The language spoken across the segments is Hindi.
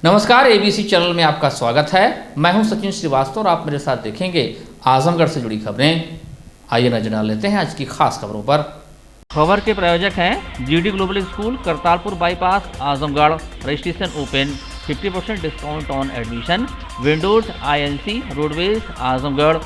नमस्कार, एबीसी चैनल में आपका स्वागत है। मैं हूं सचिन श्रीवास्तव और आप मेरे साथ देखेंगे आजमगढ़ से जुड़ी खबरें। आइए नजर डाल लेते हैं आज की खास खबरों पर। खबर के प्रायोजक हैं GD global school, Kartarpur bypass, Azamgarh. Registration open, 50% discount on admission. Windows INC roadways Azamgarh.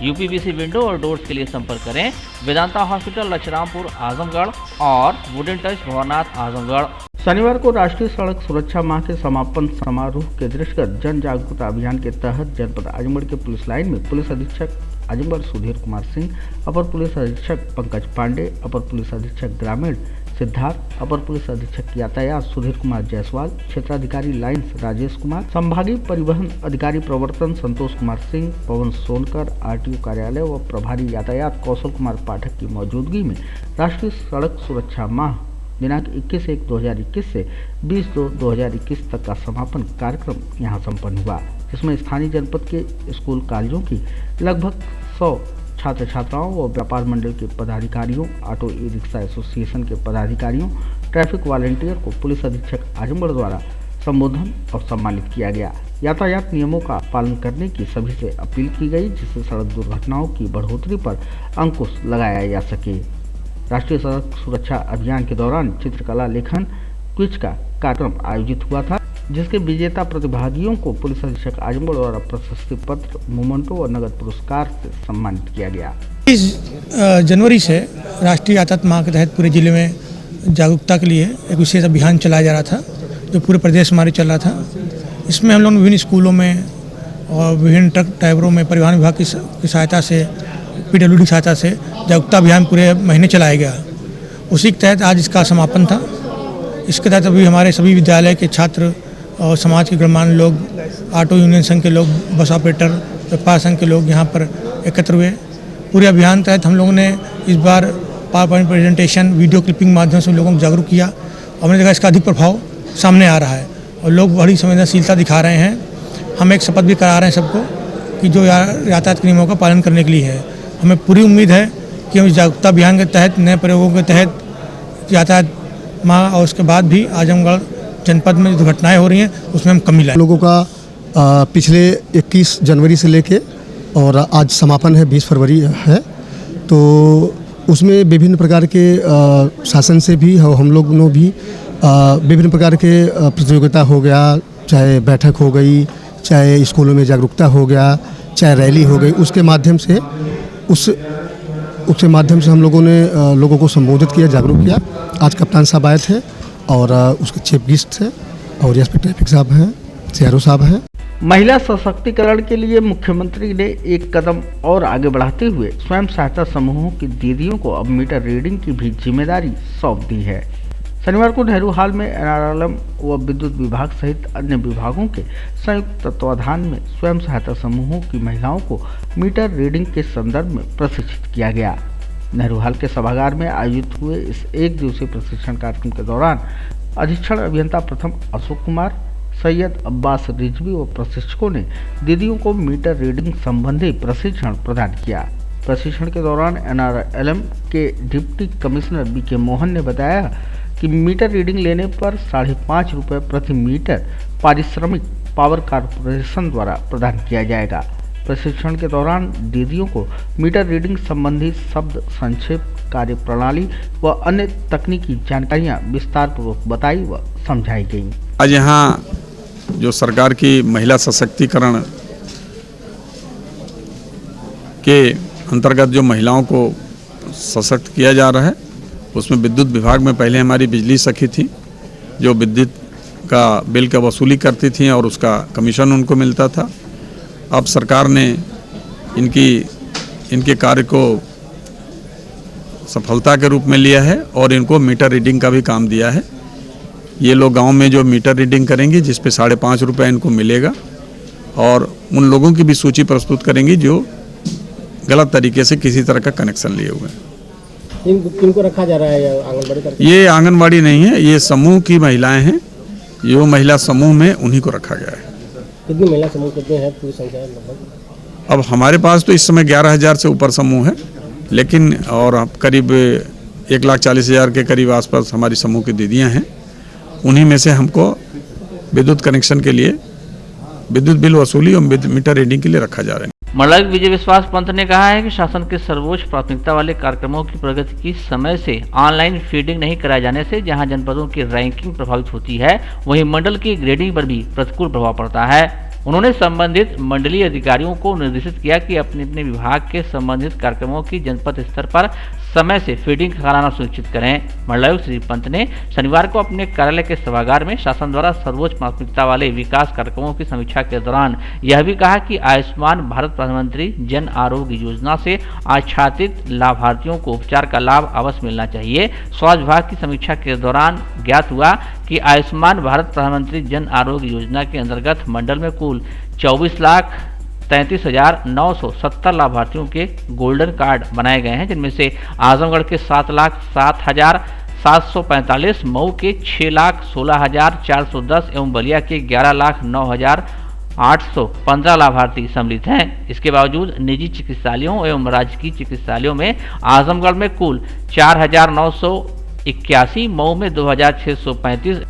UPVC window और डोर्स के लिए संपर्क करें वेदांता हॉस्पिटल, लक्षरामपुर, आजमगढ़ और वुडन टच, भवनाथ, आजमगढ़। शनिवार को राष्ट्रीय सड़क सुरक्षा माह के समापन समारोह के दृष्टिगत जन जागरूकता अभियान के तहत जनपद आजमगढ़ के पुलिस लाइन में पुलिस अधीक्षक आजमगढ़ सुधीर कुमार सिंह, अपर पुलिस अधीक्षक पंकज पांडे, अपर पुलिस अधीक्षक ग्रामीण सिद्धार्थ, अपर पुलिस अधीक्षक यातायात सुधीर कुमार जायसवाल, क्षेत्राधिकारी लाइन्स राजेश कुमार, संभागीय परिवहन अधिकारी प्रवर्तन संतोष कुमार सिंह, पवन सोनकर, RTO कार्यालय व प्रभारी यातायात कौशल कुमार पाठक की मौजूदगी में राष्ट्रीय सड़क सुरक्षा माह दिनांक 21/1/2021 से 20/2/2021 तक का समापन कार्यक्रम यहां संपन्न हुआ, जिसमें स्थानीय जनपद के स्कूल कॉलेजों की लगभग 100 छात्र छात्राओं व व्यापार मंडल के पदाधिकारियों, ऑटो ई-रिक्शा एसोसिएशन के पदाधिकारियों, ट्रैफिक वॉलंटियर को पुलिस अधीक्षक आजमगढ़ द्वारा संबोधन और सम्मानित किया गया। यातायात नियमों का पालन करने की सभी से अपील की गई, जिससे सड़क दुर्घटनाओं की बढ़ोतरी पर अंकुश लगाया जा सके। राष्ट्रीय सड़क सुरक्षा अभियान के दौरान चित्रकला लेखन क्विज का कार्यक्रम आयोजित हुआ था, जिसके विजेता प्रतिभागियों को पुलिस अधीक्षक आजमगढ़ द्वारा प्रशस्ति पत्र, मोमेंटो और नगद पुरस्कार से सम्मानित किया गया। 20 जनवरी से राष्ट्रीय यातायात माह के तहत पूरे जिले में जागरूकता के लिए एक विशेष अभियान चलाया जा रहा था, जो पूरे प्रदेश हमारे चल रहा था। इसमें हम लोग विभिन्न स्कूलों में और विभिन्न ट्रक ड्राइवरों में परिवहन विभाग की सहायता से, PWD की सहायता से जागरूकता अभियान पूरे महीने चलाया गया। उसी के तहत आज इसका समापन था। इसके तहत अभी हमारे सभी विद्यालय के छात्र और समाज के गणमान्य लोग, ऑटो यूनियन संघ के लोग, बस ऑपरेटर, व्यापार संघ के लोग यहाँ पर एकत्र हुए। पूरे अभियान तहत हम लोगों ने इस बार PowerPoint presentation, video clipping माध्यम से लोगों को जागरूक किया। हमने देखा इसका अधिक प्रभाव सामने आ रहा है और लोग बड़ी संवेदनशीलता दिखा रहे हैं। हम एक शपथ भी करा रहे हैं सबको कि जो यातायात के नियमों का पालन करने के लिए है। हमें पूरी उम्मीद है कि हम इस जागरूकता अभियान के तहत, नए प्रयोगों के तहत यातायात माह और उसके बाद भी आजमगढ़ जनपद में जो दुर्घटनाएँ हो रही हैं उसमें हम कमी लाएं। लोगों का पिछले 21 जनवरी से लेके और आज समापन है 20 फरवरी है, तो उसमें विभिन्न प्रकार के शासन से भी हम लोग ने भी विभिन्न प्रकार के प्रतियोगिता हो गया, चाहे बैठक हो गई, चाहे स्कूलों में जागरूकता हो गया, चाहे रैली हो गई। उसके माध्यम से हम लोगों ने लोगों को संबोधित किया, जागरूक किया। आज कप्तान साहब आए थे और उसके चीफ गेस्ट थे और एसपी ट्रैफिक साहब हैं, CRO साहब हैं। महिला सशक्तिकरण के लिए मुख्यमंत्री ने एक कदम और आगे बढ़ाते हुए स्वयं सहायता समूहों की दीदियों को अब मीटर रीडिंग की भी जिम्मेदारी सौंप दी है। शनिवार को नेहरू हाल में NRLM व विद्युत विभाग सहित अन्य विभागों के संयुक्त तत्वाधान में स्वयं सहायता समूहों की महिलाओं को मीटर रीडिंग के संदर्भ में प्रशिक्षित किया गया। नेहरू हाल के सभागार में आयोजित हुए इस एक दिवसीय प्रशिक्षण कार्यक्रम के दौरान अधीक्षण अभियंता प्रथम अशोक कुमार, सैयद अब्बास रिजवी व प्रशिक्षकों ने दीदियों को मीटर रीडिंग संबंधी प्रशिक्षण प्रदान किया। प्रशिक्षण के दौरान NRLM के डिप्टी कमिश्नर BK मोहन ने बताया कि मीटर रीडिंग लेने पर 5.5 रुपये प्रति मीटर पारिश्रमिक पावर कॉर्पोरेशन द्वारा प्रदान किया जाएगा। प्रशिक्षण के दौरान दीदियों को मीटर रीडिंग संबंधी शब्द संक्षेप, कार्य प्रणाली व अन्य तकनीकी जानकारियां विस्तार पूर्वक बताई व समझाई गई। आज यहाँ जो सरकार की महिला सशक्तिकरण के अंतर्गत जो महिलाओं को सशक्त किया जा रहा है, उसमें विद्युत विभाग में पहले हमारी बिजली सखी थी, जो विद्युत का बिल का वसूली करती थी और उसका कमीशन उनको मिलता था। अब सरकार ने इनके कार्य को सफलता के रूप में लिया है और इनको मीटर रीडिंग का भी काम दिया है। ये लोग गांव में जो मीटर रीडिंग करेंगे, जिस पे 5.5 रुपये इनको मिलेगा, और उन लोगों की भी सूची प्रस्तुत करेंगी जो गलत तरीके से किसी तरह का कनेक्शन लिए हुए हैं। किनको रखा जा रहा है आंगनबाड़ी करके? ये आंगनबाड़ी नहीं है, ये समूह की महिलाएं हैं। जो महिला समूह में उन्हीं को रखा गया है। कितनी महिला समूह कितने हैं पूरी संख्या लगभग? अब हमारे पास तो इस समय 11,000 से ऊपर समूह है, लेकिन और करीब 1,40,000 के करीब आसपास हमारी समूह की दीदियां हैं। उन्हीं में से हमको विद्युत कनेक्शन के लिए विद्युत बिल वसूली और मीटर रीडिंग के लिए रखा जा रहा है। मंडलायुक्त विजय विश्वास पंत ने कहा है कि शासन के सर्वोच्च प्राथमिकता वाले कार्यक्रमों की प्रगति की समय से ऑनलाइन फीडिंग नहीं कराए जाने से जहां जनपदों की रैंकिंग प्रभावित होती है, वहीं मंडल की ग्रेडिंग पर भी प्रतिकूल प्रभाव पड़ता है। उन्होंने संबंधित मंडलीय अधिकारियों को निर्देशित किया कि अपने अपने विभाग के संबंधित कार्यक्रमों की जनपद स्तर पर समय से फीडिंग कराना सुनिश्चित करें। मंडलायुक्त श्री पंत ने शनिवार को अपने कार्यालय के सभागार में शासन द्वारा सर्वोच्च प्राथमिकता वाले विकास कार्यक्रमों की समीक्षा के दौरान यह भी कहा कि आयुष्मान भारत प्रधानमंत्री जन आरोग्य योजना से आच्छादित लाभार्थियों को उपचार का लाभ अवश्य मिलना चाहिए। स्वास्थ्य विभाग की समीक्षा के दौरान ज्ञात हुआ कि आयुष्मान भारत प्रधानमंत्री जन आरोग्य योजना के अंतर्गत मंडल में कुल 24,33,970 लाभार्थियों के गोल्डन कार्ड बनाए गए हैं, जिनमें से आजमगढ़ के 7,07,745, मऊ के 6,16,410 एवं बलिया के 11,09,815 लाभार्थी सम्मिलित हैं। इसके बावजूद निजी चिकित्सालयों एवं राजकीय चिकित्सालयों में आजमगढ़ में कुल 4,981, मऊ में 2,635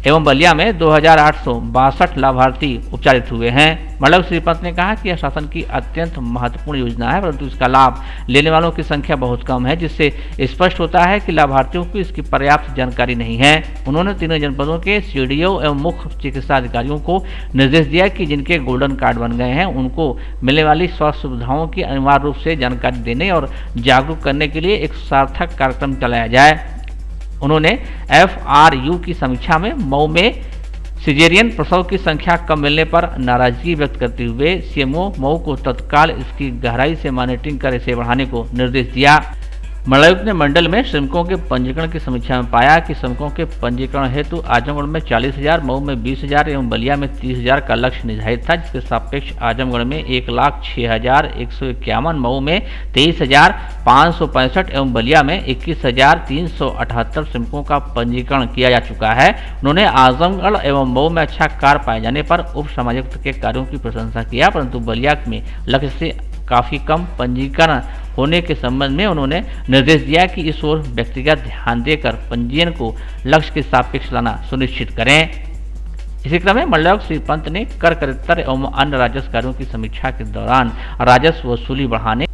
एवं बलिया में 2,862 लाभार्थी उपचारित हुए हैं। मंडल श्री पंत ने कहा कि यह शासन की अत्यंत महत्वपूर्ण योजना है, परंतु इसका लाभ लेने वालों की संख्या बहुत कम है, जिससे स्पष्ट होता है कि लाभार्थियों को इसकी पर्याप्त जानकारी नहीं है। उन्होंने तीनों जनपदों के सीडीओ एवं मुख्य चिकित्सा अधिकारियों को निर्देश दिया कि जिनके गोल्डन कार्ड बन गए हैं उनको मिलने वाली स्वास्थ्य सुविधाओं की अनिवार्य रूप से जानकारी देने और जागरूक करने के लिए एक सार्थक कार्यक्रम चलाया जाए। उन्होंने FRU की समीक्षा में मऊ में सिजेरियन प्रसव की संख्या कम मिलने पर नाराजगी व्यक्त करते हुए CMO मऊ को तत्काल इसकी गहराई से मॉनिटरिंग कर इसे बढ़ाने को निर्देश दिया। मंडलायुक्त ने मंडल में श्रमिकों के पंजीकरण की समीक्षा में पाया कि श्रमिकों के पंजीकरण हेतु आजमगढ़ में 40,000, मऊ में 20,000 एवं बलिया में 30,000 का लक्ष्य निर्धारित था, जिसके सापेक्ष आजमगढ़ में 1,06,151, मऊ में 23,565 एवं बलिया में 21,378 श्रमिकों का पंजीकरण किया जा चुका है। उन्होंने आजमगढ़ एवं मऊ में अच्छा कार्य पाए जाने पर उप समायुक्त के कार्यों की प्रशंसा किया, परंतु बलिया में लक्ष्य से काफी कम पंजीकरण होने के संबंध में उन्होंने निर्देश दिया कि इस ओर व्यक्तिगत ध्यान देकर पंजीयन को लक्ष्य के सापेक्ष लाना सुनिश्चित करें। इसी क्रम में मंडलायुक्त श्री पंत ने कर करेत्तर एवं अन्य राजस्व कार्यों की समीक्षा के दौरान राजस्व वसूली बढ़ाने,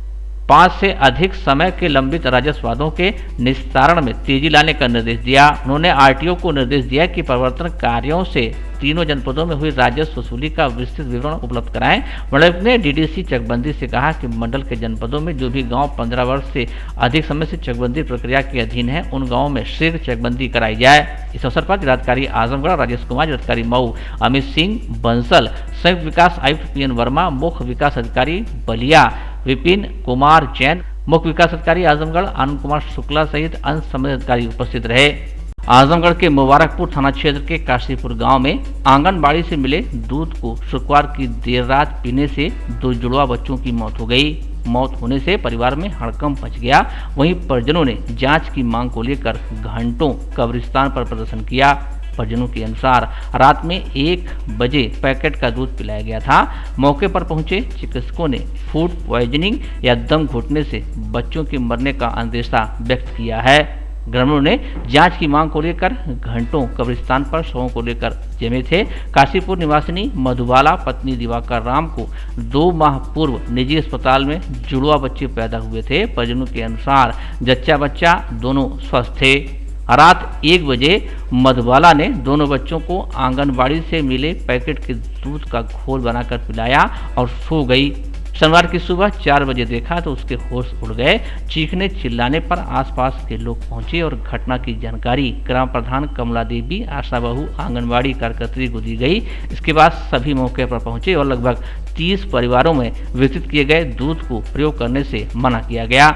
5 से अधिक समय के लंबित राजस्व वादों के निस्तारण में तेजी लाने का निर्देश दिया। उन्होंने RTO को निर्देश दिया कि प्रवर्तन कार्यों से तीनों जनपदों में हुई राजस्व वसूली का विस्तृत विवरण उपलब्ध कराएं। मंडलायुक्त ने DDC चकबंदी से कहा कि मंडल के जनपदों में जो भी गांव 15 वर्ष से अधिक समय से चकबंदी प्रक्रिया के अधीन है, उन गांवों में शीघ्र चकबंदी कराई जाए। इस अवसर पर जिलाधिकारी आजमगढ़ राजेश कुमार, जिलाधिकारी मऊ अमित सिंह बंसल, संयुक्त विकास आयुक्त PN वर्मा, मुख्य विकास अधिकारी बलिया विपिन कुमार जैन, मुख्य विकास अधिकारी आजमगढ़ आनंद कुमार शुक्ला सहित अन्य संबंधित अधिकारी उपस्थित रहे। आजमगढ़ के मुबारकपुर थाना क्षेत्र के काशीपुर गांव में आंगनबाड़ी से मिले दूध को शुक्रवार की देर रात पीने से 2 जुड़वा बच्चों की मौत हो गई। मौत होने से परिवार में हड़कंप मच गया। वहीं परिजनों ने जांच की मांग को लेकर घंटों कब्रिस्तान पर प्रदर्शन किया। परिजनों के अनुसार रात में 1 बजे पैकेट का दूध पिलाया गया था। मौके पर पहुंचे चिकित्सकों ने फूड पॉइजनिंग या दम घुटने से बच्चों के मरने का अंदेशा व्यक्त किया है। ग्रामीणों ने जांच की मांग को लेकर घंटों कब्रिस्तान पर शवों को लेकर जमे थे। काशीपुर निवासिनी मधुबाला पत्नी दिवाकर राम को 2 माह पूर्व निजी अस्पताल में जुड़वा बच्चे पैदा हुए थे। परिजनों के अनुसार जच्चा बच्चा दोनों स्वस्थ थे। रात 1 बजे मधुबाला ने दोनों बच्चों को आंगनबाड़ी से मिले पैकेट के दूध का घोल बनाकर पिलाया और सो गई। शनिवार की सुबह 4 बजे देखा तो उसके होश उड़ गए। चीखने चिल्लाने पर आसपास के लोग पहुंचे और घटना की जानकारी ग्राम प्रधान कमला देवी, आशा बहू, आंगनबाड़ी कार्यकर्त्री को दी गई। इसके बाद सभी मौके पर पहुंचे और लगभग 30 परिवारों में वितरित किए गए दूध को प्रयोग करने से मना किया गया।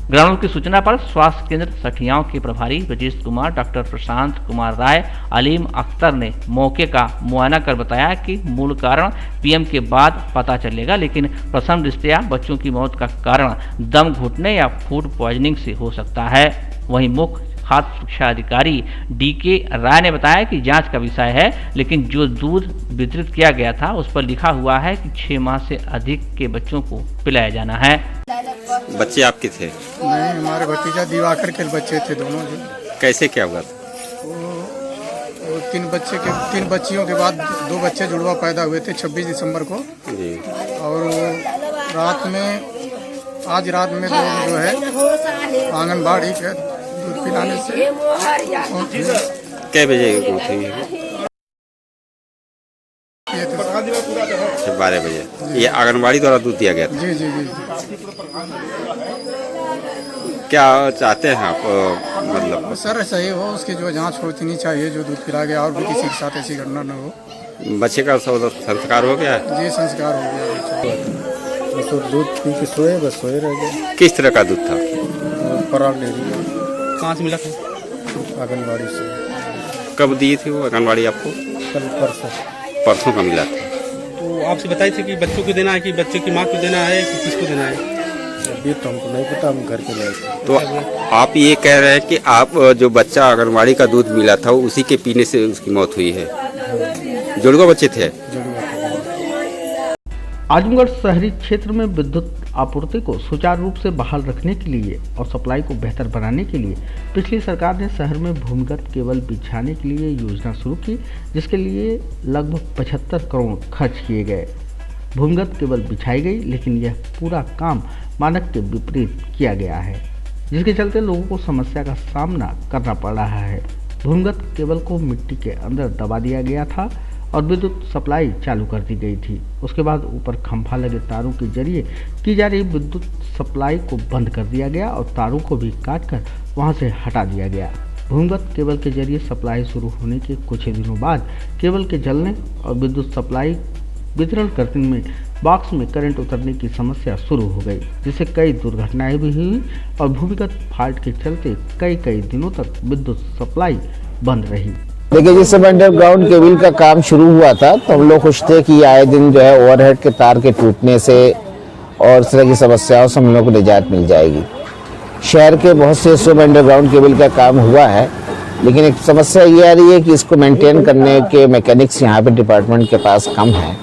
ग्रामीणों की सूचना पर स्वास्थ्य केंद्र सठियाओं के प्रभारी ब्रजेश कुमार, डॉक्टर प्रशांत कुमार राय, अलीम अख्तर ने मौके का मुआयना कर बताया कि मूल कारण PM के बाद पता चलेगा, लेकिन प्रथम दृष्टया बच्चों की मौत का कारण दम घुटने या फूड पॉइजनिंग से हो सकता है। वहीं मुख्य खाद्य सुरक्षा अधिकारी DK राय ने बताया कि जांच का विषय है, लेकिन जो दूध वितरित किया गया था उस पर लिखा हुआ है कि 6 माह से अधिक के बच्चों को पिलाया जाना है। बच्चे आपके थे? नहीं, हमारे भतीजा दिवाकर के बच्चे थे दोनों जी। कैसे क्या हुआ था? और तीन बच्चियों के बाद 2 बच्चे जुड़वा पैदा हुए थे 26 दिसंबर को। जी। और आज रात में लोग जो है आंगनबाड़ी के दूध पिलाने से क्या बजे मौत हुई है? 12 बजे। ये आंगनबाड़ी द्वारा दूध दिया गया था? जी जी जी। क्या चाहते हैं आप, मतलब? सर सही हो, उसकी जो जांच होती नहीं चाहिए, जो दूध पिला गया और भी किसी के साथ ऐसी घटना न हो। बच्चे का संस्कार हो गया? जी संस्कार हो गया। बस दूध पी के सोए, बस सोए रह गए। किस तरह का दूध था? पराग डेयरी। कहाँ से मिला था? आंगनबाड़ी से। कब दी थी वो आंगनबाड़ी आपको? कल परसों का मिला था। तो आपसे बताई थी कि बच्चों को देना है कि बच्चे की माँ को देना है कि किसको देना है? अभी तो हमको नहीं पता, हम घर पे लाए। तो आप ये कह रहे हैं कि आप जो बच्चा आंगनबाड़ी का दूध मिला था उसी के पीने से उसकी मौत हुई है? जुड़वा बच्चे थे? आजमगढ़ शहरी क्षेत्र में विद्युत आपूर्ति को सुचारू रूप से बहाल रखने के लिए और सप्लाई को बेहतर बनाने के लिए पिछली सरकार ने शहर में भूमिगत केबल बिछाने के लिए योजना शुरू की, जिसके लिए लगभग 75 करोड़ खर्च किए गए। भूमिगत केबल बिछाई गई, लेकिन यह पूरा काम मानक के विपरीत किया गया है, जिसके चलते लोगों को समस्या का सामना करना पड़ रहा है। भूमिगत केबल को मिट्टी के अंदर दबा दिया गया था और विद्युत सप्लाई चालू कर दी गई थी। उसके बाद ऊपर खंभा लगे तारों के जरिए की जा रही विद्युत सप्लाई को बंद कर दिया गया और तारों को भी काटकर वहां से हटा दिया गया। भूमिगत केबल के जरिए सप्लाई शुरू होने के कुछ ही दिनों बाद केबल के जलने और विद्युत सप्लाई वितरण करने में बॉक्स में करंट उतरने की समस्या शुरू हो गई, जिससे कई दुर्घटनाएं भी हुई और भूमिगत फॉल्ट के चलते कई दिनों तक विद्युत सप्लाई बंद रही। देखिए, जिस समय अंडरग्राउंड केबल का काम शुरू हुआ था तो हम लोग खुश थे कि आए दिन जो है ओवरहेड के तार के टूटने से और इस तरह की समस्याओं से हम लोग को निजात मिल जाएगी। शहर के बहुत से हिस्सों में अंडरग्राउंड केबल का काम हुआ है, लेकिन एक समस्या ये आ रही है कि इसको मेंटेन करने के मैकेनिक्स यहाँ पे डिपार्टमेंट के पास कम हैं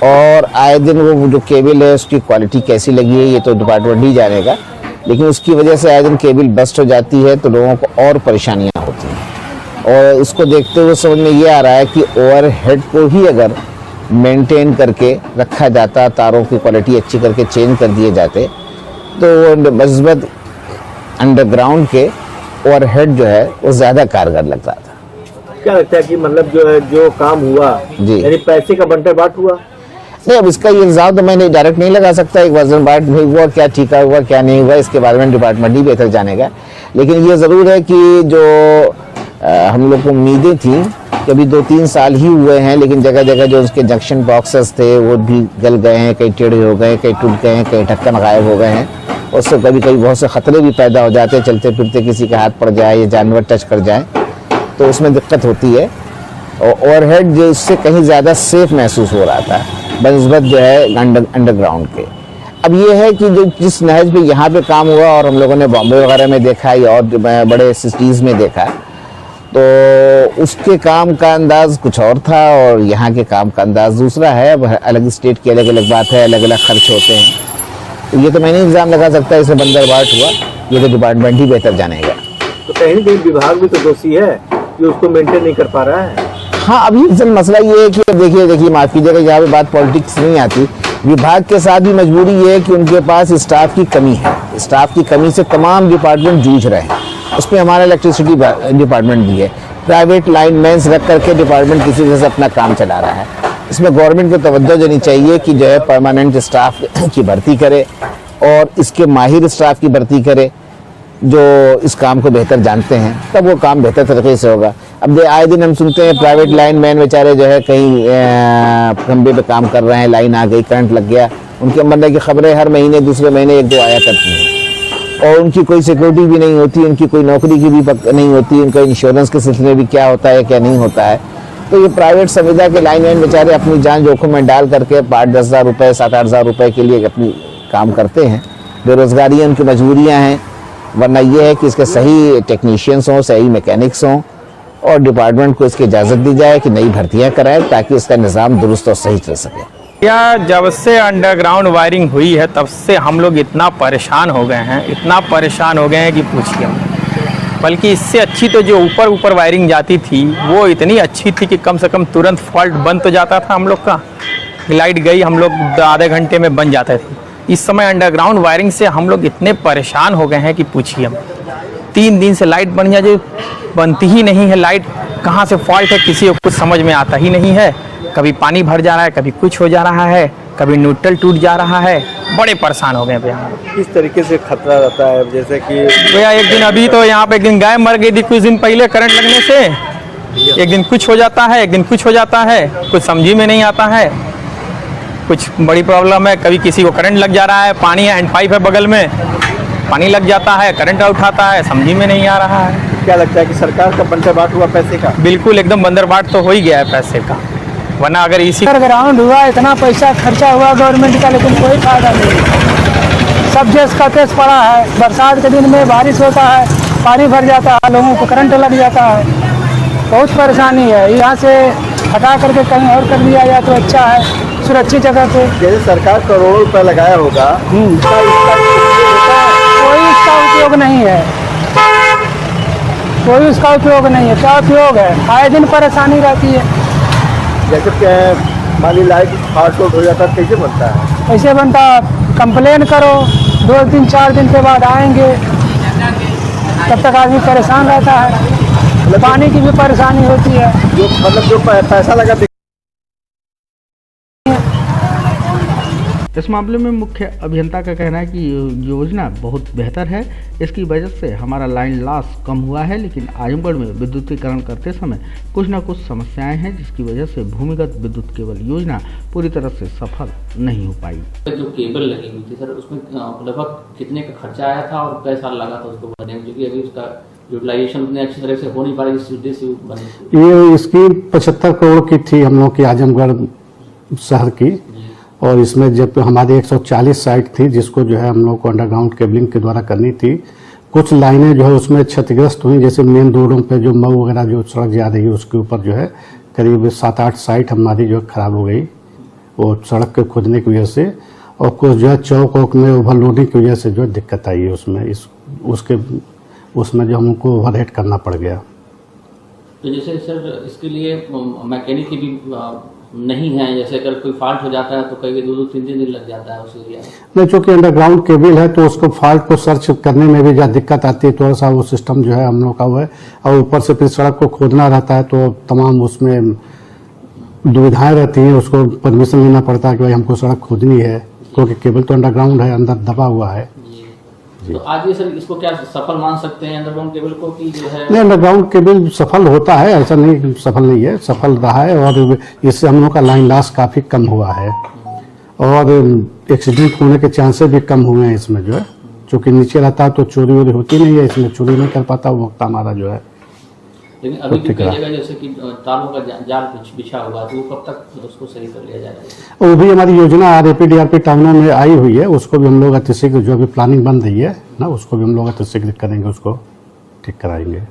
और आए दिन वो जो केबल है उसकी क्वालिटी कैसी लगी है ये तो डिपार्टमेंट ही जानेगा, लेकिन उसकी वजह से आए दिन केबल बस्ट हो जाती है तो लोगों को और परेशानियाँ होती हैं। और इसको देखते हुए समझ में ये आ रहा है कि ओवरहेड को ही अगर मेंटेन करके रखा जाता, तारों की क्वालिटी अच्छी करके चेंज कर दिए जाते तो मजबूत अंडरग्राउंड के ओवरहेड जो है वो ज़्यादा कारगर लगता था। क्या लगता है कि मतलब जो है जो काम हुआ जी, यानी पैसे का बंटर बाट हुआ? नहीं, अब इसका ये इल्जाम तो मैं डायरेक्ट नहीं लगा सकता। एक वजन बाट नहीं हुआ, क्या ठीका हुआ क्या नहीं हुआ इसके बारे में डिपार्टमेंट ही बेहतर जानेगा। लेकिन ये ज़रूर है कि जो हम लोग को उम्मीदें थी कि अभी 2-3 साल ही हुए हैं, लेकिन जगह जगह जो उसके जंक्शन बॉक्सेस थे वो भी गल गए हैं, कई टेढ़े हो गए, कई टूट गए हैं, कई ढक्कन गायब हो गए हैं। उससे कभी कभी बहुत से खतरे भी पैदा हो जाते हैं, चलते फिरते किसी के हाथ पड़ जाए या जानवर टच कर जाए तो उसमें दिक्कत होती है। और ओवरहेड जो इससे कहीं ज़्यादा सेफ महसूस हो रहा था बनस्बत जो है अंडरग्राउंड के। अब ये है कि जो जिस नहज पे यहाँ पे काम हुआ और हम लोगों ने बॉम्बे वगैरह में देखा या और बड़े सिटीज़ में देखा तो उसके काम का अंदाज कुछ और था और यहाँ के काम का अंदाज दूसरा है। अब अलग स्टेट की अलग अलग बात है, अलग अलग खर्च होते हैं। तो ये तो मैं नहीं इल्ज़ाम लगा सकता इसे बंदरबाट हुआ, ये तो डिपार्टमेंट ही बेहतर जानेगा। तो कहीं कहीं विभाग भी तो दोषी है कि उसको मेंटेन नहीं कर पा रहा है। हाँ, अभी असल मसला ये है कि देखिए माफ़ कीजिएगा, यहाँ पे बात पॉलिटिक्स नहीं आती। विभाग के साथ भी मजबूरी ये है कि उनके पास स्टाफ की कमी है। स्टाफ की कमी से तमाम डिपार्टमेंट जूझ रहे हैं। उसमें हमारा इलेक्ट्रिसिटी डिपार्टमेंट भी है, प्राइवेट लाइनमैन्स रख करके डिपार्टमेंट किसी तरह से अपना काम चला रहा है। इसमें गवर्नमेंट को तवज्जो देनी चाहिए कि जो है परमानेंट स्टाफ की भर्ती करे और इसके माहिर स्टाफ की भर्ती करे जो इस काम को बेहतर जानते हैं, तब वो काम बेहतर तरीके से होगा। अब आए दिन हम सुनते हैं प्राइवेट लाइनमैन बेचारे जो है कहीं खंबे पे काम कर रहे हैं, लाइन आ गई, करंट लग गया, उनके मरने की खबरें हर महीने दूसरे महीने 1-2 आया करती हैं और उनकी कोई सिक्योरिटी भी नहीं होती, उनकी कोई नौकरी की भी नहीं होती, उनका इंश्योरेंस के सिलसिले में भी क्या होता है क्या नहीं होता है। तो ये प्राइवेट संविदा के लाइनमैन बेचारे अपनी जान जोखिम में डाल करके 5-10 हज़ार रुपये 7-8 हज़ार रुपये के लिए अपनी काम करते हैं। बेरोजगारी उनकी मजबूरियाँ हैं, वरना ये है कि इसके सही टेक्नीशियंस हों, सही मैकेनिक्स हों और डिपार्टमेंट को इसकी इजाज़त दी जाए कि नई भर्तियाँ कराएं ताकि इसका निज़ाम दुरुस्त और सही चल सके। या जब से अंडरग्राउंड वायरिंग हुई है तब से हम लोग इतना परेशान हो गए हैं कि पूछिए। बल्कि इससे अच्छी तो जो ऊपर वायरिंग जाती थी वो इतनी अच्छी थी कि कम से कम तुरंत फॉल्ट बंद तो जाता था हम लोग का। लाइट गई हम लोग आधे घंटे में बन जाते थे। इस समय अंडरग्राउंड वायरिंग से हम लोग इतने परेशान हो गए हैं कि पूछिए। हम 3 दिन से लाइट बढ़िया जो बनती ही नहीं है। लाइट कहाँ से फॉल्ट है किसी को कुछ समझ में आता ही नहीं है। कभी पानी भर जा रहा है, कभी कुछ हो जा रहा है, कभी न्यूट्रल टूट जा रहा है। बड़े परेशान हो गए भैया। किस तरीके से खतरा रहता है? जैसे कि भैया एक दिन अभी तो यहाँ पे एक दिन गाय मर गई थी कुछ दिन पहले करंट लगने से। एक दिन कुछ हो जाता है, एक दिन कुछ हो जाता है, कुछ समझ में नहीं आता है। कुछ बड़ी प्रॉब्लम है, कभी किसी को करंट लग जा रहा है, पानी है, हैंड पाइप है बगल में, पानी लग जाता है, करंट उठाता है, समझ में नहीं आ रहा है। क्या लगता है कि सरकार का बंदरबाट हुआ पैसे का? बिल्कुल एकदम बंदरबाट तो हो ही गया है पैसे का, वरना अगर इसी ग्राउंड हुआ, इतना पैसा खर्चा हुआ गवर्नमेंट का, लेकिन कोई फायदा नहीं। सब जेस का तेज पड़ा है। बरसात के दिन में बारिश होता है, पानी भर जाता है, लोगों को करंट लग जाता है, बहुत परेशानी है। यहाँ से हटा करके कहीं और कर दिया जाए तो अच्छा है, सुरक्षित जगह पे। जैसे सरकार करोड़ों रुपया लगाया होगा, कोई इसका उपयोग नहीं है, कोई उसका उपयोग नहीं है। क्या उपयोग है? आए दिन परेशानी रहती है। जैसे मान ली लाइट फाल्ट हो जाता है, कैसे बनता है? कैसे बनता? कंप्लेन करो, 2 दिन 4 दिन के बाद आएंगे, तब तक आदमी परेशान रहता है। पानी की भी परेशानी होती है। जो पैसा लगा। इस मामले में मुख्य अभियंता का कहना है कि योजना बहुत बेहतर है। इसकी वजह से हमारा लाइन लॉस कम हुआ है, लेकिन आजमगढ़ में विद्युतीकरण करते समय कुछ न कुछ समस्याएं हैं, जिसकी वजह से भूमिगत विद्युत केबल योजना पूरी तरह से सफल नहीं हो पाई। जो केबल लगी हुई थी सर, उसमें लगभग कितने का खर्चा आया था और कई साल लगा था उसको बनने में, क्योंकि अभी उसका यूटिलाइजेशन उतने अच्छी तरह से हो नहीं पा रही जिस उद्देश्य से बनी? ये इसकी 75 करोड़ की थी हम लोग की आजमगढ़ शहर की, और इसमें जब हमारी 140 साइट थी जिसको जो है हम लोग को अंडरग्राउंड केबलिंग के द्वारा करनी थी। कुछ लाइनें जो है उसमें क्षतिग्रस्त हुई, जैसे मेन रोडों पे जो मऊ वगैरह जो सड़क जा रही है उसके ऊपर जो है करीब 7-8 साइट हमारी जो खराब हो गई वो सड़क के खोदने की वजह से, और कुछ जो है चौक वौक में ओवरलोडिंग की वजह से जो दिक्कत आई है उसमें उसमें जो हमको ओवरहेड करना पड़ गया। तो जैसे सर इसके लिए मैकेनिक की भी नहीं है, जैसे अगर कोई फॉल्ट हो जाता है तो कई 2-3 दिन लग जाता है उस एरिया में। नहीं, चूँकि अंडरग्राउंड केबल है तो उसको फॉल्ट को सर्च करने में भी ज़्यादा दिक्कत आती है। थोड़ा सा वो सिस्टम जो है हम लोग का वो है, और ऊपर से फिर सड़क को खोदना रहता है तो तमाम उसमें दुविधाएं रहती हैं। उसको परमिशन लेना पड़ता है कि भाई हमको सड़क खोदनी है, क्योंकि केबल तो अंडरग्राउंड है, अंदर दबा हुआ है। तो आज ये सर इसको क्या सफल मान सकते हैं अंडरग्राउंड केबल को कि जो है? नहीं, अंडरग्राउंड केबल सफल होता है, ऐसा नहीं सफल नहीं है, सफल रहा है, और इससे हम लोग का लाइन लॉस काफ़ी कम हुआ है, और एक्सीडेंट होने के चांसेस भी कम हुए हैं इसमें जो है। चूँकि नीचे रहता है तो चोरी वोरी होती नहीं है, इसमें चोरी नहीं कर पाता वो वक्त हमारा जो है। लेकिन अभी भी कई जगह जैसे कि तारों का जाल बिछा हुआ है, तो वो कब तक उसको सही कर लिया जाएगा? वो भी हमारी योजना RAP-DRP टाउनों में आई हुई है, उसको भी हम लोग अतिशीघ्र जो अभी प्लानिंग बन रही है ना, उसको भी हम लोग अतिशीघ्र करेंगे, उसको ठीक कराएंगे।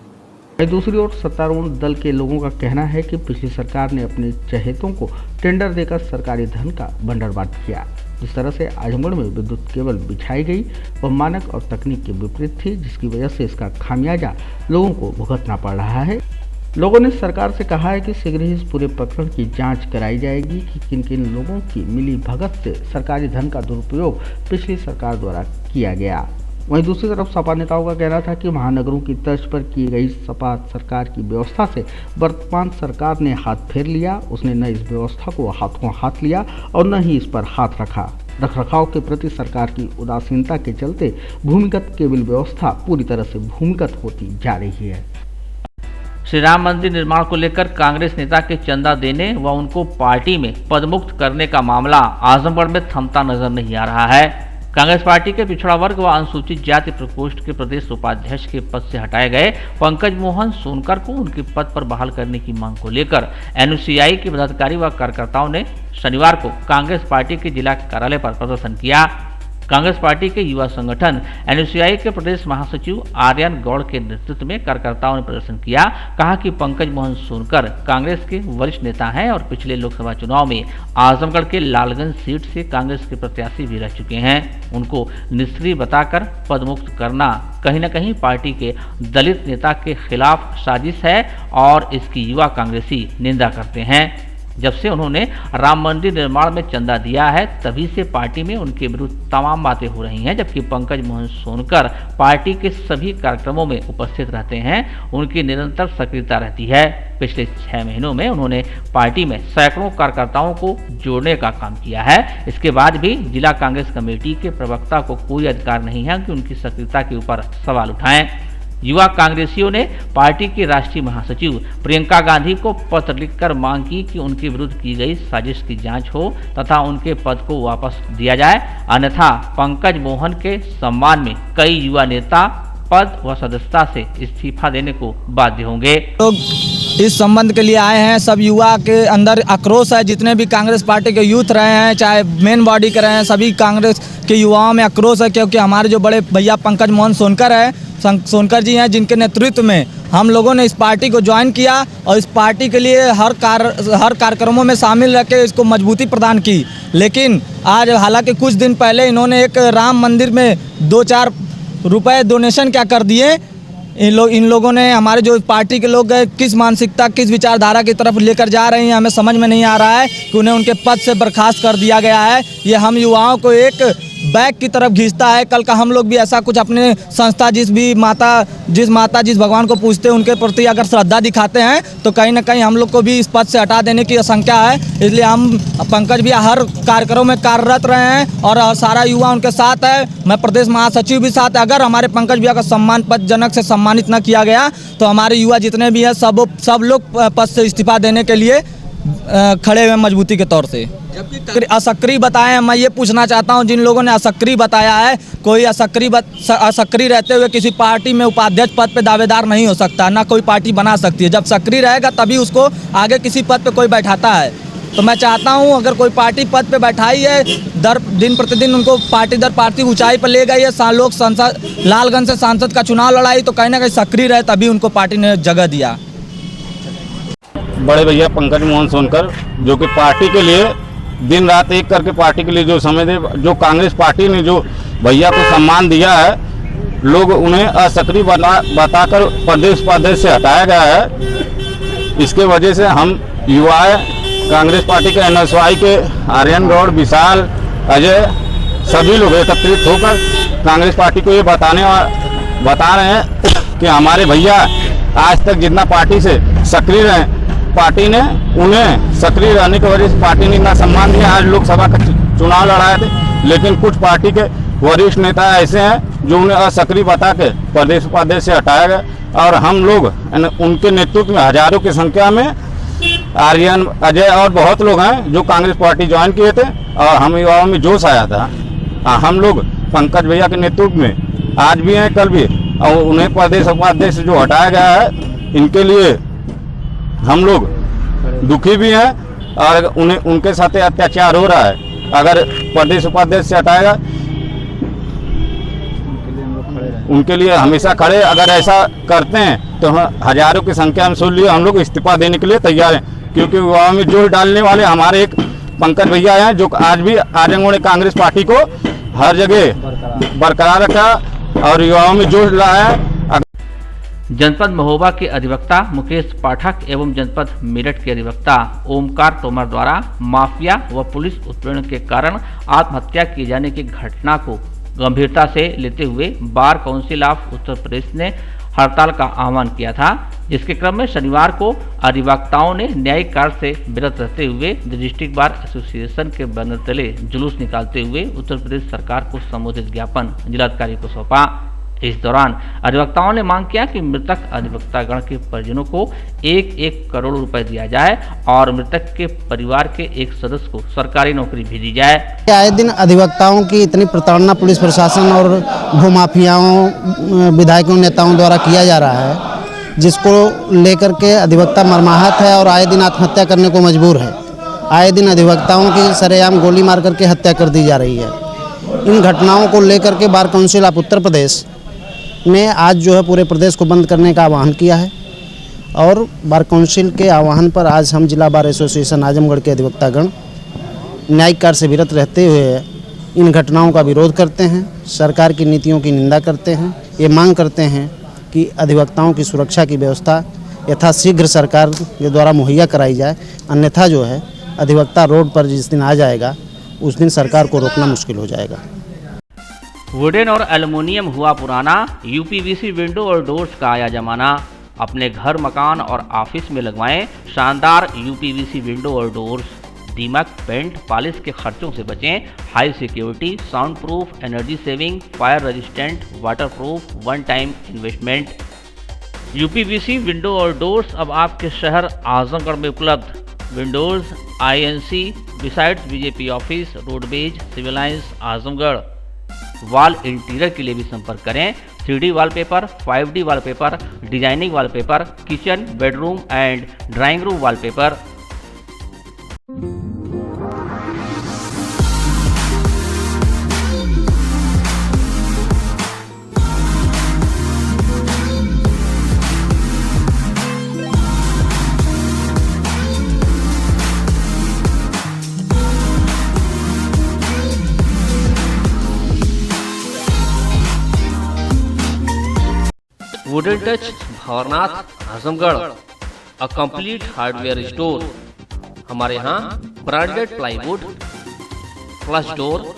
दूसरी ओर सत्तारूढ़ दल के लोगों का कहना है कि पिछली सरकार ने अपने चहेतों को टेंडर देकर सरकारी धन का बंटवारा किया। जिस तरह से आजमगढ़ में विद्युत केबल बिछाई गई वह मानक और तकनीक के विपरीत थी, जिसकी वजह से इसका खामियाजा लोगों को भुगतना पड़ रहा है। लोगों ने सरकार से कहा है कि शीघ्र ही इस पूरे प्रकरण की जांच कराई जाएगी कि किन किन लोगों की मिली भगत से सरकारी धन का दुरुपयोग पिछली सरकार द्वारा किया गया। वहीं दूसरी तरफ सपा नेताओं का कहना था कि महानगरों की तर्ज पर की गई सपा सरकार की व्यवस्था से वर्तमान सरकार ने हाथ फेर लिया। उसने न इस व्यवस्था को हाथों हाथ लिया और न ही इस पर हाथ रखा। रखरखाव के प्रति सरकार की उदासीनता के चलते भूमिगत केबल व्यवस्था पूरी तरह से भूमिगत होती जा रही है। श्री राम मंदिर निर्माण को लेकर कांग्रेस नेता के चंदा देने व उनको पार्टी में पदमुक्त करने का मामला आजमगढ़ में थमता नजर नहीं आ रहा है। कांग्रेस पार्टी के पिछड़ा वर्ग व अनुसूचित जाति प्रकोष्ठ के प्रदेश उपाध्यक्ष के पद से हटाए गए पंकज मोहन सोनकर को उनके पद पर बहाल करने की मांग को लेकर NUCI के पदाधिकारी व कार्यकर्ताओं ने शनिवार को कांग्रेस पार्टी के जिला कार्यालय पर प्रदर्शन किया। कांग्रेस पार्टी के युवा संगठन एनयूसीआई के प्रदेश महासचिव आर्यन गौड़ के नेतृत्व में कार्यकर्ताओं ने प्रदर्शन किया। कहा कि पंकज मोहन सोनकर कांग्रेस के वरिष्ठ नेता हैं और पिछले लोकसभा चुनाव में आजमगढ़ के लालगंज सीट से कांग्रेस के प्रत्याशी भी रह चुके हैं। उनको निष्क्रिय बताकर पदमुक्त करना कहीं न कहीं पार्टी के दलित नेता के खिलाफ साजिश है और इसकी युवा कांग्रेसी निंदा करते हैं। जब से उन्होंने राम मंदिर निर्माण में चंदा दिया है तभी से पार्टी में उनके विरुद्ध तमाम बातें हो रही हैं। जबकि पंकज मोहन सोनकर पार्टी के सभी कार्यक्रमों में उपस्थित रहते हैं, उनकी निरंतर सक्रियता रहती है। पिछले 6 महीनों में उन्होंने पार्टी में सैकड़ों कार्यकर्ताओं को जोड़ने का काम किया है। इसके बाद भी जिला कांग्रेस कमेटी के प्रवक्ता को कोई अधिकार नहीं है कि उनकी सक्रियता के ऊपर सवाल उठाएं। युवा कांग्रेसियों ने पार्टी की राष्ट्रीय महासचिव प्रियंका गांधी को पत्र लिखकर मांग की कि उनके विरुद्ध की गई साजिश की जांच हो तथा उनके पद को वापस दिया जाए, अन्यथा पंकज मोहन के सम्मान में कई युवा नेता पद व सदस्यता से इस्तीफा देने को बाध्य होंगे। लोग इस संबंध के लिए आए हैं। सब युवा के अंदर आक्रोश है। जितने भी कांग्रेस पार्टी के यूथ रहे हैं, चाहे मेन बॉडी के रहे हैं, सभी कांग्रेस के युवाओं में आक्रोश है, क्योंकि हमारे जो बड़े भैया पंकज मोहन सोनकर जी हैं, जिनके नेतृत्व में हम लोगों ने इस पार्टी को ज्वाइन किया और इस पार्टी के लिए हर कार्यक्रमों में शामिल रह के इसको मजबूती प्रदान की। लेकिन आज हालांकि कुछ दिन पहले इन्होंने एक राम मंदिर में 2-4 रुपए डोनेशन क्या कर दिए। इन लोगों ने हमारे जो पार्टी के लोग किस मानसिकता किस विचारधारा की तरफ लेकर जा रहे हैं, हमें समझ में नहीं आ रहा है कि उन्हें उनके पद से बर्खास्त कर दिया गया है। ये हम युवाओं को एक बैक की तरफ खींचता है। कल का हम लोग भी ऐसा कुछ अपने संस्था जिस भगवान को पूजते हैं उनके प्रति अगर श्रद्धा दिखाते हैं तो कहीं ना कहीं हम लोग को भी इस पद से हटा देने की आशंका है। इसलिए हम पंकज भी हर कार्यक्रम में कार्यरत रहे हैं और सारा युवा उनके साथ है। मैं प्रदेश महासचिव भी साथ है। अगर हमारे पंकज भैया का सम्मान पदजनक से सम्मानित न किया गया तो हमारे युवा जितने भी हैं सब लोग पद से इस्तीफा देने के लिए खड़े हुए मजबूती के तौर से। असक्रिय बताए, मैं ये पूछना चाहता हूँ जिन लोगों ने असक्रिय बताया है, कोई असक्रिय रहते हुए किसी पार्टी में उपाध्यक्ष पद पे दावेदार नहीं हो सकता, ना कोई पार्टी बना सकती है। जब सक्रिय रहेगा तभी उसको आगे किसी पद पे कोई बैठाता है। तो मैं चाहता हूँ अगर कोई पार्टी पद पे बैठाई है, दिन प्रतिदिन उनको पार्टी दर पार्टी ऊंचाई पर ले गई है, लोग संसद लालगंज से सांसद का चुनाव लड़ाई, तो कहीं ना कहीं सक्रिय रहे तभी उनको पार्टी ने जगह दिया। बड़े भैया पंकज मोहन सोनकर जो कि पार्टी के लिए दिन रात एक करके पार्टी के लिए जो समय दे, जो कांग्रेस पार्टी ने जो भैया को सम्मान दिया है, लोग उन्हें असक्रिय बताकर प्रदेश उपाध्यक्ष से हटाया गया है। इसके वजह से हम युवा कांग्रेस पार्टी के एनएसवाई के आर्यन गौड़, विशाल, अजय सभी लोग एकत्रित होकर कांग्रेस पार्टी को ये बता रहे हैं कि हमारे भैया आज तक जितना पार्टी से सक्रिय रहे, पार्टी ने उन्हें सक्रिय रहने की वजह से पार्टी ने इतना सम्मान दिया। आज लोकसभा का चुनाव लड़ाए थे, लेकिन कुछ पार्टी के वरिष्ठ नेता ऐसे हैं जो उन्हें असक्रिय बता के प्रदेश उपाध्यक्ष से हटाया गया और हम लोग उनके नेतृत्व में हजारों की संख्या में आर्यन, अजय और बहुत लोग हैं जो कांग्रेस पार्टी ज्वाइन किए थे और हम युवाओं में जोश आया था। हम लोग पंकज भैया के नेतृत्व में आज भी हैं, कल भी, और उन्हें प्रदेश उपाध्यक्ष जो हटाया गया है, इनके लिए हम लोग दुखी भी हैं और उन्हें उनके साथ अत्याचार हो रहा है। अगर प्रदेश उपाध्यक्ष से हटाएगा उनके लिए हमेशा खड़े, अगर ऐसा करते हैं तो हजारों की संख्या में सुन लिए हम लोग इस्तीफा देने के लिए तैयार हैं, क्योंकि युवाओं में जोश डालने वाले हमारे एक पंकज भैया हैं जो आज भी आर्यन ने कांग्रेस पार्टी को हर जगह बरकरार रखा और युवाओं में जोश लाया है। जनपद महोबा के अधिवक्ता मुकेश पाठक एवं जनपद मेरठ के अधिवक्ता ओमकार तोमर द्वारा माफिया व पुलिस उत्पीड़न के कारण आत्महत्या किए जाने की घटना को गंभीरता से लेते हुए bar council of Uttar Pradesh ने हड़ताल का आह्वान किया था, जिसके क्रम में शनिवार को अधिवक्ताओं ने न्यायिक कार्य से विरत रहते हुए डिस्ट्रिक्ट बार एसोसिएशन के बैनर तले जुलूस निकालते हुए उत्तर प्रदेश सरकार को संबोधित ज्ञापन जिलाधिकारी को सौंपा। इस दौरान अधिवक्ताओं ने मांग किया कि मृतक अधिवक्तागण के परिजनों को 1-1 करोड़ रुपए दिया जाए और मृतक के परिवार के एक सदस्य को सरकारी नौकरी भेजी जाए। आए दिन अधिवक्ताओं की इतनी प्रताड़ना पुलिस प्रशासन और भूमाफियाओं, विधायकों, नेताओं द्वारा किया जा रहा है, जिसको लेकर के अधिवक्ता मर्माहत है और आए दिन आत्महत्या करने को मजबूर है। आए दिन अधिवक्ताओं की सरेआम गोली मार करके हत्या कर दी जा रही है। इन घटनाओं को लेकर के bar council of Uttar Pradesh ने आज जो है पूरे प्रदेश को बंद करने का आह्वान किया है और बार काउंसिल के आह्वान पर आज हम जिला बार एसोसिएशन आजमगढ़ के अधिवक्तागण न्यायिक कार्य से विरत रहते हुए इन घटनाओं का विरोध करते हैं, सरकार की नीतियों की निंदा करते हैं। ये मांग करते हैं कि अधिवक्ताओं की सुरक्षा की व्यवस्था यथाशीघ्र सरकार के द्वारा मुहैया कराई जाए, अन्यथा जो है अधिवक्ता रोड पर जिस दिन आ जाएगा उस दिन सरकार को रोकना मुश्किल हो जाएगा। वुडन और एल्युमिनियम हुआ पुराना, यूपीवीसी विंडो और डोर्स का आया जमाना। अपने घर, मकान और ऑफिस में लगवाएं शानदार यूपीवीसी विंडो और डोर्स। दीमक, पेंट, पॉलिश के खर्चों से बचें। High security, sound proof, energy saving, fire resistant, water proof, one time investment. UPVC window और डोर्स अब आपके शहर आजमगढ़ में उपलब्ध। Windows INC besides BJP office, roadways, civil lines, Azamgarh. Wall interior के लिए भी संपर्क करें। 3D wallpaper, 5D wallpaper, designing wallpaper, kitchen, bedroom and drawing room wallpaper. Wooden touch Bhanwarnath Azamgarh, a complete hardware store. हमारे यहाँ branded plywood, flush door,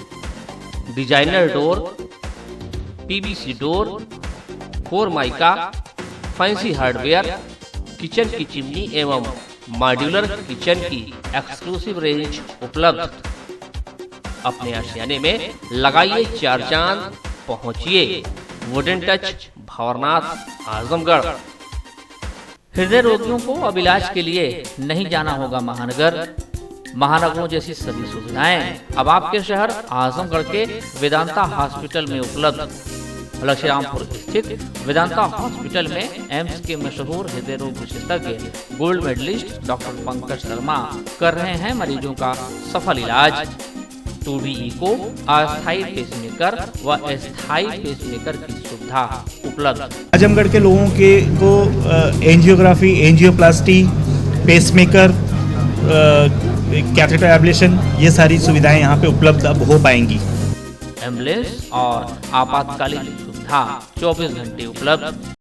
designer door, PVC door, 4 mica, fancy hardware, kitchen की चिमनी एवं मॉड्यूलर किचन की एक्सक्लूसिव रेंज उपलब्ध। अपने आशियाने में लगाइए 4 चांद, पहुंचिए वुडन टच भंवरनाथ आजमगढ़। हृदय रोगियों को अब इलाज के लिए नहीं जाना होगा महानगर। महानगरों जैसी सभी सुविधाएं अब आपके शहर आजमगढ़ के वेदांता हॉस्पिटल में उपलब्ध। लक्ष्मीरामपुर स्थित वेदांता हॉस्पिटल में एम्स के मशहूर हृदय रोग विशेषज्ञ gold medalist doctor Pankaj Sharma कर रहे हैं मरीजों का सफल इलाज। 2D इको, अस्थायी पेसमेकर व अस्थायी पेसमेकर की सुविधा उपलब्ध। आजमगढ़ के लोगों के को angiography, angioplasty, pacemaker, catheter ablation, ये सारी सुविधाएं यहाँ पे उपलब्ध अब हो पाएंगी। एम्बुलेंस और आपातकालीन सुविधा 24 घंटे उपलब्ध।